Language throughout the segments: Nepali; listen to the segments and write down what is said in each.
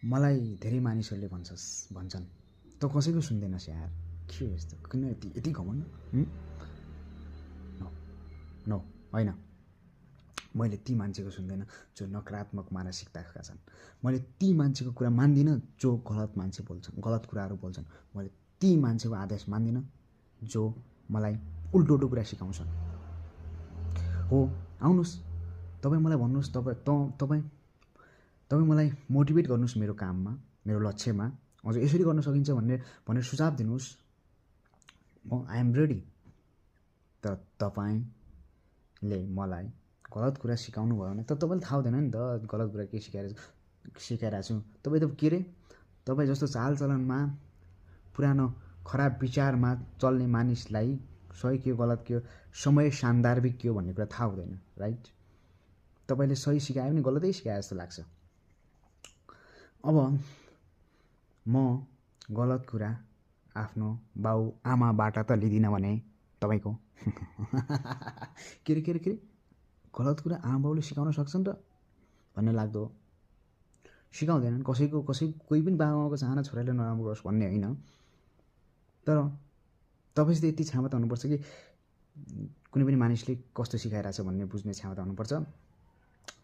मलाई धेरै मानिसहरूले भन्छन् त कसैको सुन्दैनस् यार, के हो यस्तो, किन यति घमण्ड? नो नो होइन, मैले ती मान्छेको सुन्दैन जो नकारात्मक मानसिकताका छन्। मैले ती मान्छेको कुरा मान्दिनँ जो गलत मान्छे बोल्छन्, गलत कुराहरू बोल्छन्। मैले ती मान्छेको आदेश मान्दिनँ जो मलाई उल्टो कुरा सिकाउँछन्। हो, आउनुहोस्, तपाईँ मलाई भन्नुहोस्, तपाईँ मलाई मोटिभेट गर्नुहोस् मेरो काममा, मेरो लक्ष्यमा अझ यसरी गर्न सकिन्छ भनेर सुझाव दिनुहोस्। म आई एम रेडी। तर तपाईँले मलाई गलत कुरा सिकाउनु भयो भने त तपाईँले थाहा हुँदैन नि त गलत कुरा के सिकाइरहेको छु। तपाईँ त के अरे, तपाईँ जस्तो चालचलनमा पुरानो खराब विचारमा चल्ने मानिसलाई सही के हो गलत के हो, समय सान्दर्भिक के हो भन्ने कुरा थाहा हुँदैन, राइट? तपाईँले सही सिकायो भने गलतै सिकाए जस्तो लाग्छ। अब म गलत कुरा आफ्नो बाउ आमाबाट त लिदिनँ भने तपाईँको के अरे गलत कुरा आमा बाउले सिकाउन सक्छन् र भन्ने लाग्दो हो। सिकाउँदैनन्। कोही पनि बाबा आमाको चाहना छोराले नराम्रो होस् भन्ने होइन, तर तपाईँसित यति क्षमता हुनुपर्छ कि कुनै पनि मानिसले कस्तो सिकाइरहेछ भन्ने बुझ्ने क्षमता हुनुपर्छ।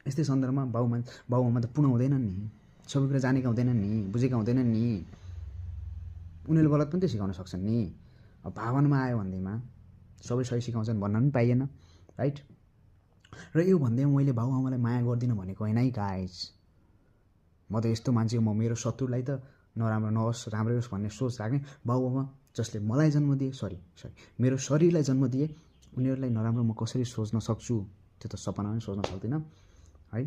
यस्तै सन्दर्भमा बाउ आमा त पुनः हुँदैनन् नि, सबै कुरा जानेका हुँदैनन् नि, बुझेका हुँदैनन् नि, उनीहरूले गलत पनि त सिकाउन सक्छन् नि। अब भावनामा आयो भन्दैमा सबै सही सिकाउँछन् भन्न पनि पाइएन, राइट? र यो भन्दैमा मैले बाउ आमालाई माया गर्दिनँ भनेको होइन है गाइज। म त यस्तो मान्छे हो, म मेरो शत्रुलाई त नराम्रो नहोस् राम्रै होस् भन्ने सोच राख्ने। बाउ आमा जसले मलाई जन्म दिए, मेरो शरीरलाई जन्म दिए, उनीहरूलाई नराम्रो म कसरी सोच्न सक्छु, त्यो त सपना पनि सोच्न सक्दिनँ है।